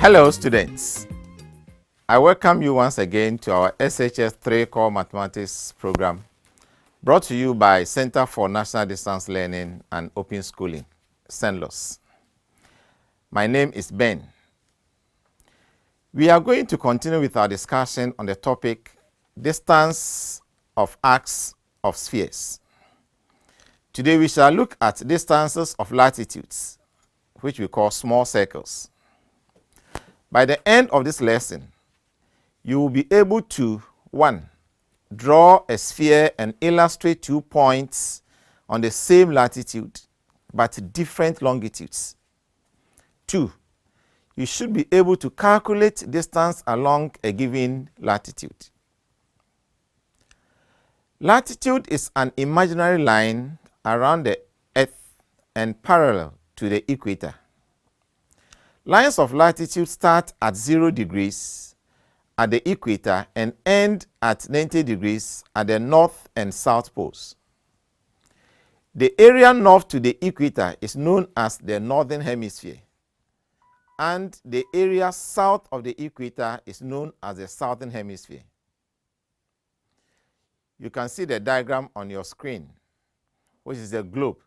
Hello students, I welcome you once again to our SHS 3 Core Mathematics program brought to you by Center for National Distance Learning and Open Schooling, CENLOS. My name is Ben. We are going to continue with our discussion on the topic distance of arcs of spheres. Today we shall look at distances of latitudes, which we call small circles. By the end of this lesson, you will be able to 1. Draw a sphere and illustrate 2 points on the same latitude but different longitudes. 2. You should be able to calculate distance along a given latitude. Latitude is an imaginary line around the Earth and parallel to the equator. Lines of latitude start at 0 degrees at the equator and end at 90 degrees at the north and south poles. The area north to the equator is known as the northern hemisphere, and the area south of the equator is known as the southern hemisphere. You can see the diagram on your screen, which is a globe.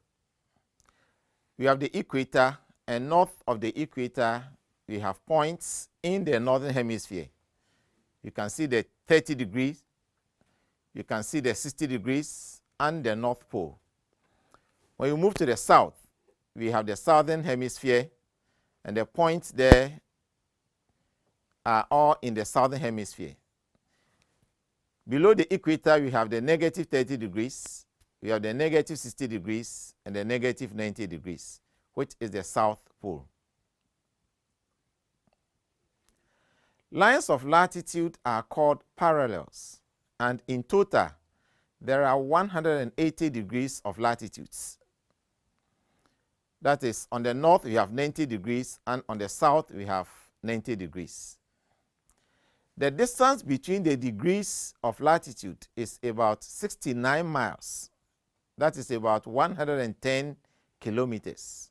We have the equator, and north of the equator, we have points in the northern hemisphere. You can see the 30 degrees, you can see the 60 degrees, and the North Pole. When you move to the south, we have the southern hemisphere, and the points there are all in the southern hemisphere. Below the equator, we have the negative 30 degrees, we have the negative 60 degrees, and the negative 90 degrees, which is the South Pole. Lines of latitude are called parallels, and in total, there are 180 degrees of latitudes. That is, on the north, we have 90 degrees, and on the south, we have 90 degrees. The distance between the degrees of latitude is about 69 miles. That is about 110 kilometers.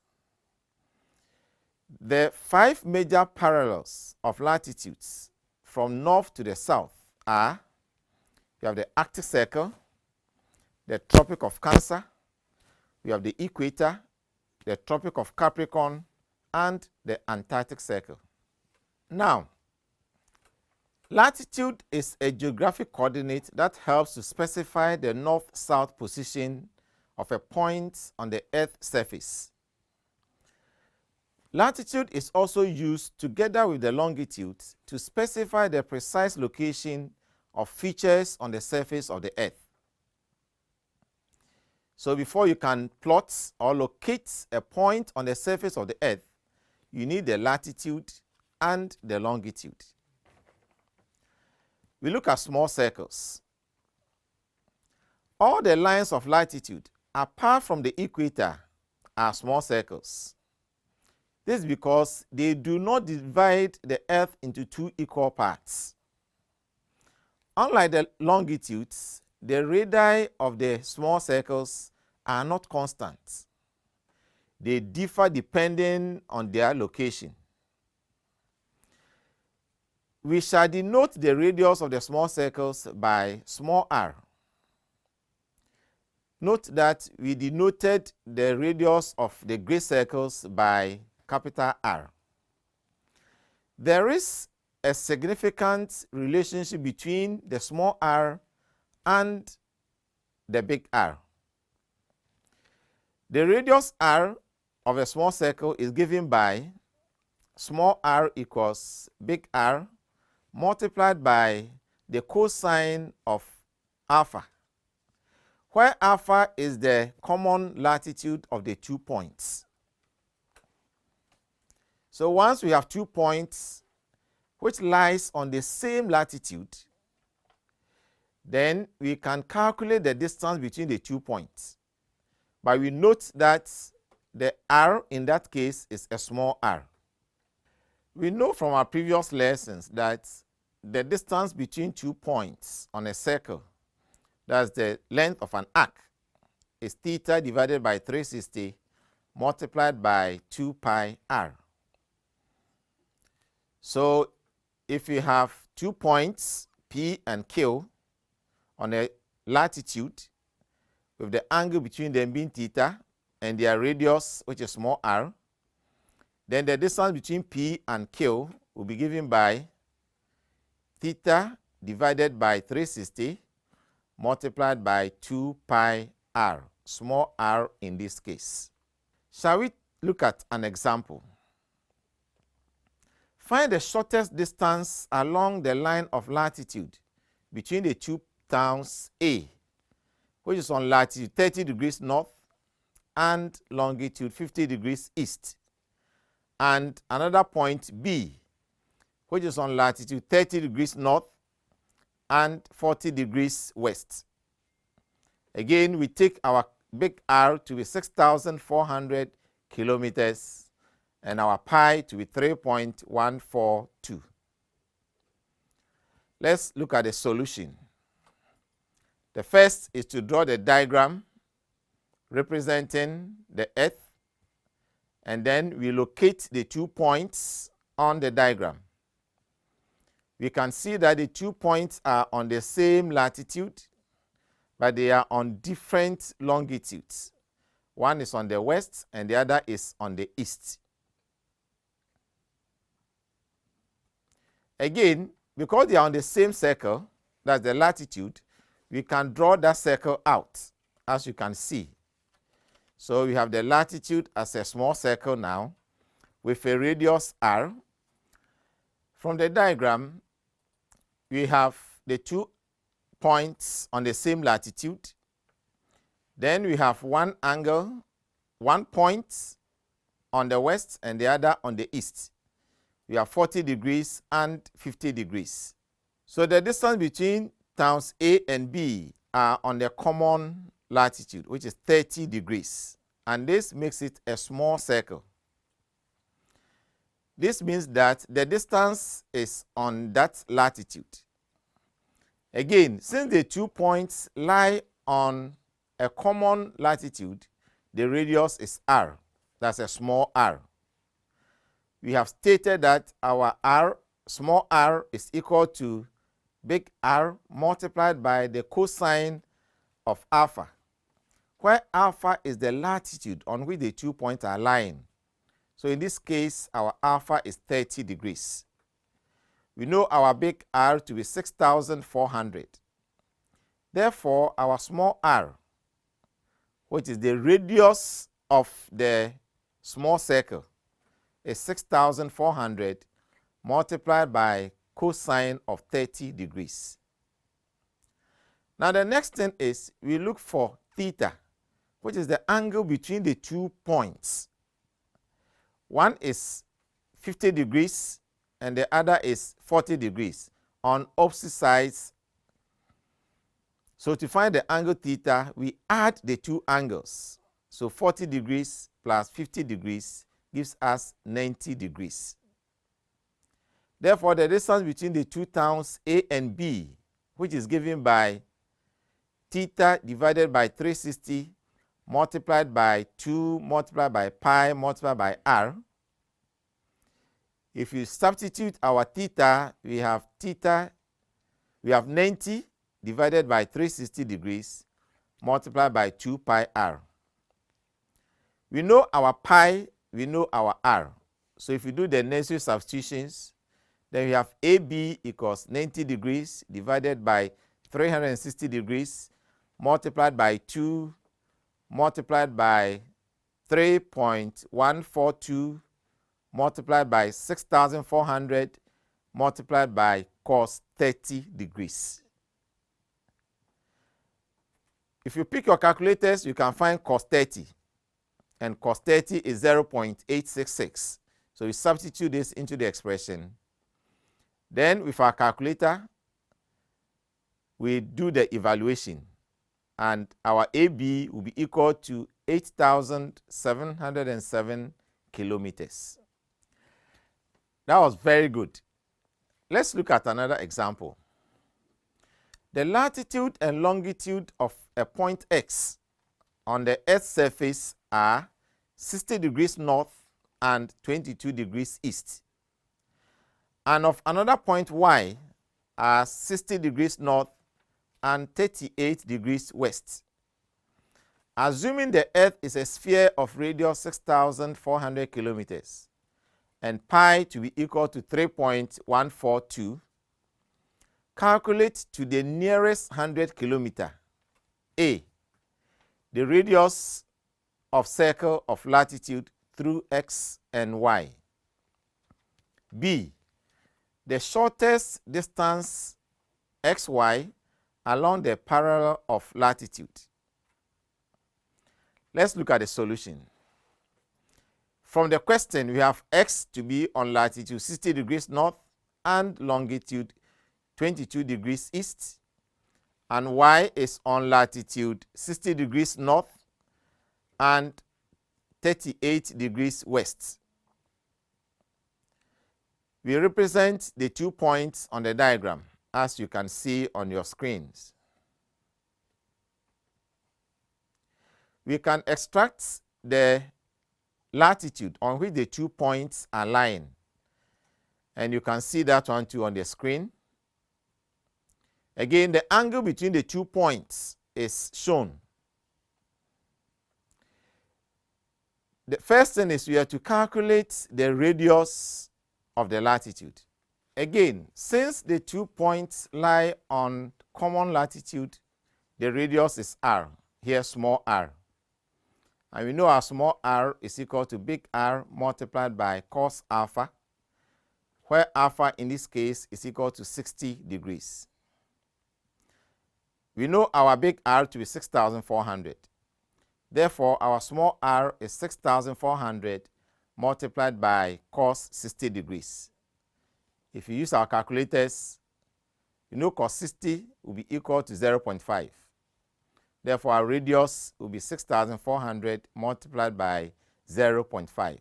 The 5 major parallels of latitudes from north to the south are, we have the Arctic Circle, the Tropic of Cancer, we have the equator, the Tropic of Capricorn, and the Antarctic Circle. Now, latitude is a geographic coordinate that helps to specify the north-south position of a point on the Earth's surface. Latitude is also used together with the longitude to specify the precise location of features on the surface of the Earth. So before you can plot or locate a point on the surface of the Earth, you need the latitude and the longitude. We look at small circles. All the lines of latitude apart from the equator are small circles. This is because they do not divide the Earth into 2 equal parts. Unlike the longitudes, the radii of the small circles are not constant. They differ depending on their location. We shall denote the radius of the small circles by small r. Note that we denoted the radius of the great circles by capital R. There is a significant relationship between the small r and the big R. The radius r of a small circle is given by small r equals big R multiplied by the cosine of alpha, where alpha is the common latitude of the 2 points. So once we have 2 points which lies on the same latitude, then we can calculate the distance between the 2 points. But we note that the r in that case is a small r. We know from our previous lessons that the distance between 2 points on a circle, that's the length of an arc, is theta divided by 360 multiplied by 2 pi r. So if you have 2 points, P and Q, on a latitude, with the angle between them being theta and their radius, which is small r, then the distance between P and Q will be given by theta divided by 360 multiplied by 2 pi r, small r in this case. Shall we look at an example? Find the shortest distance along the line of latitude between the two towns A, which is on latitude 30 degrees north and longitude 50 degrees east, and another point B, which is on latitude 30 degrees north and 40 degrees west. Again, we take our big R to be 6,400 kilometers and our pi to be 3.142. Let's look at the solution. The first is to draw the diagram representing the Earth, and then we locate the 2 points on the diagram. We can see that the 2 points are on the same latitude, but they are on different longitudes. One is on the west and the other is on the east. Again, because they are on the same circle, that's the latitude, we can draw that circle out, as you can see. So we have the latitude as a small circle now with a radius r. From the diagram, we have the 2 points on the same latitude. Then we have one angle, 1 point on the west and the other on the east. We have 40 degrees and 50 degrees. So the distance between towns A and B are on the common latitude, which is 30 degrees. And this makes it a small circle. This means that the distance is on that latitude. Again, since the 2 points lie on a common latitude, the radius is r. That's a small r. We have stated that our r, small r, is equal to big R multiplied by the cosine of alpha, where alpha is the latitude on which the 2 points are lying. So in this case, our alpha is 30 degrees. We know our big R to be 6,400. Therefore, our small r, which is the radius of the small circle, is 6,400 multiplied by cosine of 30 degrees. Now the next thing is we look for theta, which is the angle between the 2 points. One is 50 degrees and the other is 40 degrees on opposite sides. So to find the angle theta, we add the 2 angles. So 40 degrees plus 50 degrees gives us 90 degrees. Therefore, the distance between the 2 towns A and B, which is given by theta divided by 360 multiplied by 2 multiplied by pi multiplied by r. If you substitute our theta, we have 90 divided by 360 degrees multiplied by 2 pi r. We know our pi, we know our r. So if you do the necessary substitutions, then we have AB equals 90 degrees divided by 360 degrees multiplied by 2 multiplied by 3.142 multiplied by 6,400 multiplied by cos 30 degrees. If you pick your calculators, you can find cos 30. And cos 30 is 0.866. So we substitute this into the expression. Then with our calculator, we do the evaluation. And our AB will be equal to 8,707 kilometers. That was very good. Let's look at another example. The latitude and longitude of a point X on the Earth's surface are 60 degrees north and 22 degrees east. and of another point y are 60 degrees north and 38 degrees west. Assuming the Earth is a sphere of radius 6,400 kilometers and pi to be equal to 3.142, calculate to the nearest 100 kilometer A, the radius of circle of latitude through x and y. B, the shortest distance xy along the parallel of latitude. Let's look at the solution. From the question, we have x to be on latitude 60 degrees north and longitude 22 degrees east, and y is on latitude 60 degrees north and 38 degrees west. We represent the 2 points on the diagram, as you can see on your screens. We can extract the latitude on which the 2 points are lying, and you can see that one too on the screen. Again, the angle between the 2 points is shown. The first thing is we have to calculate the radius of the latitude. Again, since the 2 points lie on common latitude, the radius is r, here small r. And we know our small r is equal to big R multiplied by cos alpha, where alpha in this case is equal to 60 degrees. We know our big R to be 6,400. Therefore, our small r is 6,400 multiplied by cos 60 degrees. If you use our calculators, you know cos 60 will be equal to 0.5. Therefore, our radius will be 6,400 multiplied by 0.5.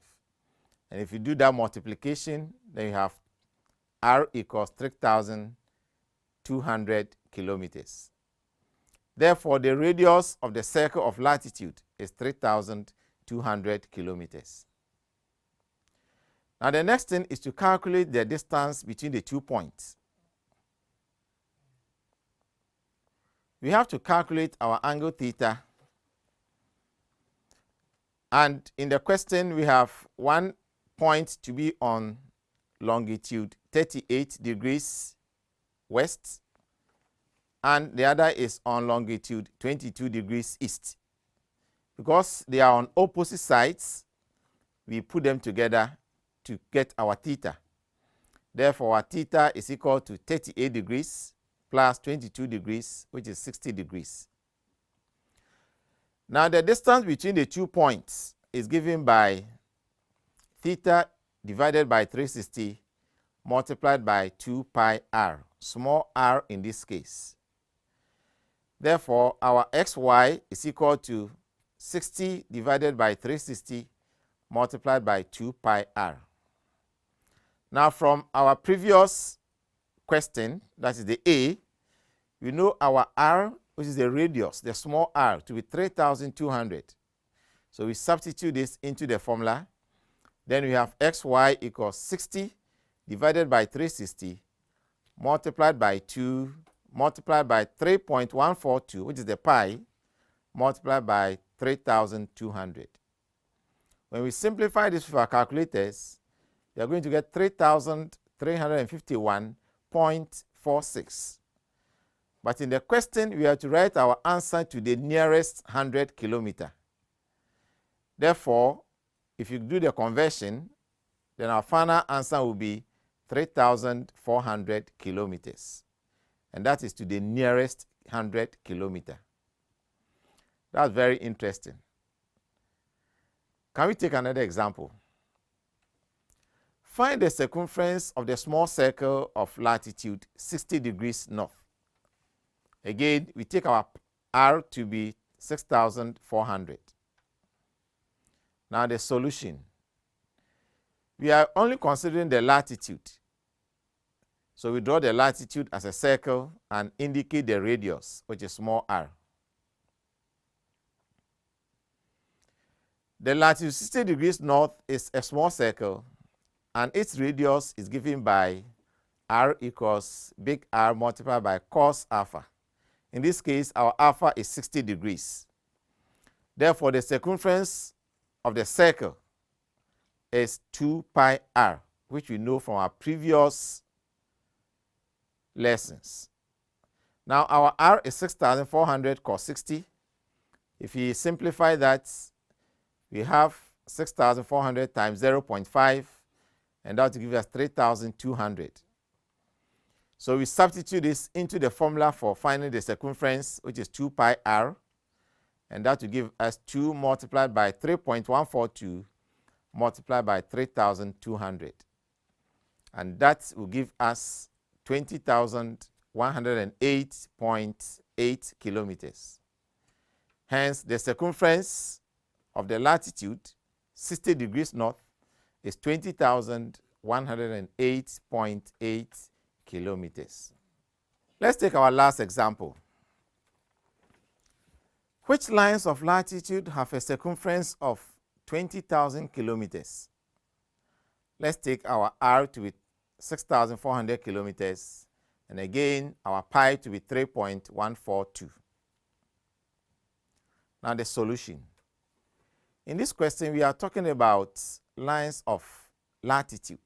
And if you do that multiplication, then you have r equals 3,200 kilometers. Therefore, the radius of the circle of latitude is 3,200 kilometers. Now, the next thing is to calculate the distance between the 2 points. We have to calculate our angle theta. And in the question, we have 1 point to be on longitude 38 degrees west, and the other is on longitude 22 degrees east. Because they are on opposite sides, we put them together to get our theta. Therefore, our theta is equal to 38 degrees plus 22 degrees, which is 60 degrees. Now, the distance between the 2 points is given by theta divided by 360 multiplied by 2 pi r, small r in this case. Therefore, our xy is equal to 60 divided by 360 multiplied by 2 pi r. Now, from our previous question, that is the A, we know our r, which is the radius, the small r, to be 3,200. So we substitute this into the formula. Then we have xy equals 60 divided by 360 multiplied by 2 multiplied by 3.142, which is the pi, multiplied by 3,200. When we simplify this with our calculators, we are going to get 3,351.46. But in the question, we have to write our answer to the nearest 100 kilometer. Therefore, if you do the conversion, then our final answer will be 3,400 kilometers. And that is to the nearest 100 kilometer. That's very interesting. Can we take another example? Find the circumference of the small circle of latitude 60 degrees north. Again, we take our r to be 6,400. Now, the solution. We are only considering the latitude. So we draw the latitude as a circle and indicate the radius, which is small r. The latitude 60 degrees north is a small circle, and its radius is given by r equals big R multiplied by cos alpha. In this case, our alpha is 60 degrees. Therefore, the circumference of the circle is 2 pi r, which we know from our previous lessons. Now, our r is 6,400 cos 60. If we simplify that, we have 6,400 times 0.5, and that will give us 3,200. So we substitute this into the formula for finding the circumference, which is 2 pi r, and that will give us 2 multiplied by 3.142 multiplied by 3,200. And that will give us 20,108.8 kilometers. Hence, the circumference of the latitude, 60 degrees north, is 20,108.8 kilometers. Let's take our last example. Which lines of latitude have a circumference of 20,000 kilometers? Let's take our r to be 6,400 kilometers, and again our pi to be 3.142. Now the solution. In this question, we are talking about lines of latitude.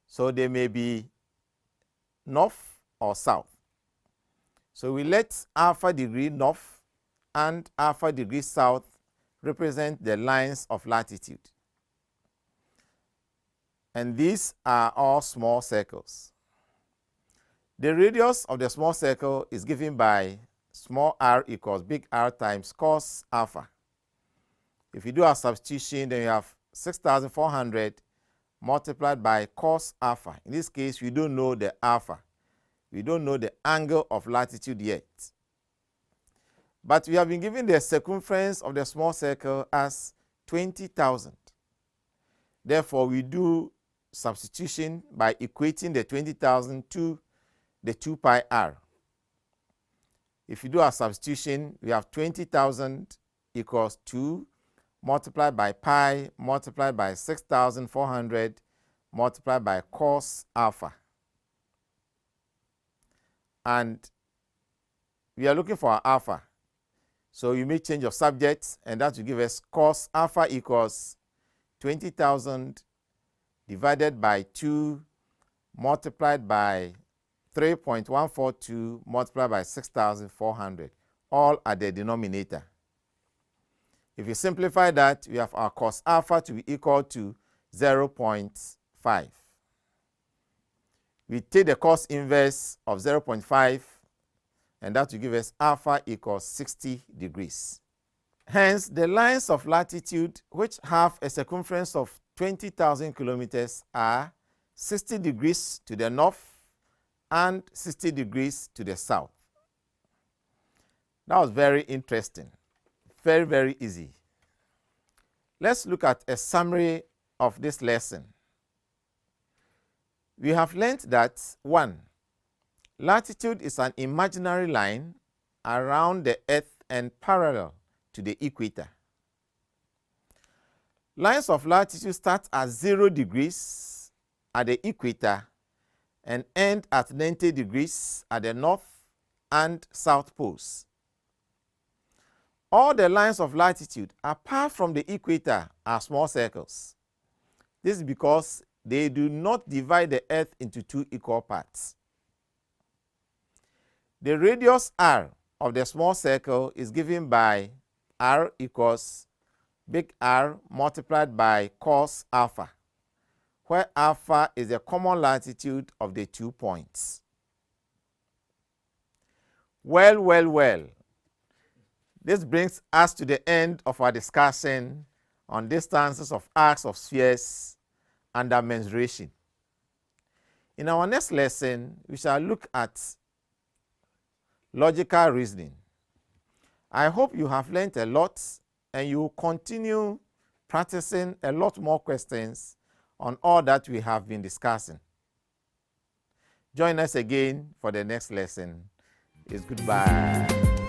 So they may be north or south. So we let alpha degree north and alpha degree south represent the lines of latitude. And these are all small circles. The radius of the small circle is given by small r equals big R times cos alpha. If you do a substitution, then you have 6,400 multiplied by cos alpha. In this case, we don't know the alpha. We don't know the angle of latitude yet. But we have been given the circumference of the small circle as 20,000. Therefore, we do substitution by equating the 20,000 to the 2 pi r. If you do a substitution, we have 20,000 equals 2 multiplied by pi multiplied by 6,400 multiplied by cos alpha. And we are looking for our alpha. So you may change your subject, and that will give us cos alpha equals 20,000 divided by 2 multiplied by 3.142 multiplied by 6,400, all at the denominator. If you simplify that, we have our cos alpha to be equal to 0.5. We take the cos inverse of 0.5, and that will give us alpha equals 60 degrees. Hence, the lines of latitude which have a circumference of 20,000 kilometers are 60 degrees to the north and 60 degrees to the south. That was very interesting. Very, very easy. Let's look at a summary of this lesson. We have learned that 1. Latitude is an imaginary line around the Earth and parallel to the equator. Lines of latitude start at 0 degrees at the equator and end at 90 degrees at the north and south poles. All the lines of latitude apart from the equator are small circles. This is because they do not divide the Earth into 2 equal parts. The radius r of the small circle is given by r equals big R multiplied by cos alpha, where alpha is the common latitude of the 2 points. Well. This brings us to the end of our discussion on distances of arcs of spheres under mensuration. In our next lesson, we shall look at logical reasoning. I hope you have learned a lot and you will continue practicing a lot more questions on all that we have been discussing. Join us again for the next lesson. It's goodbye.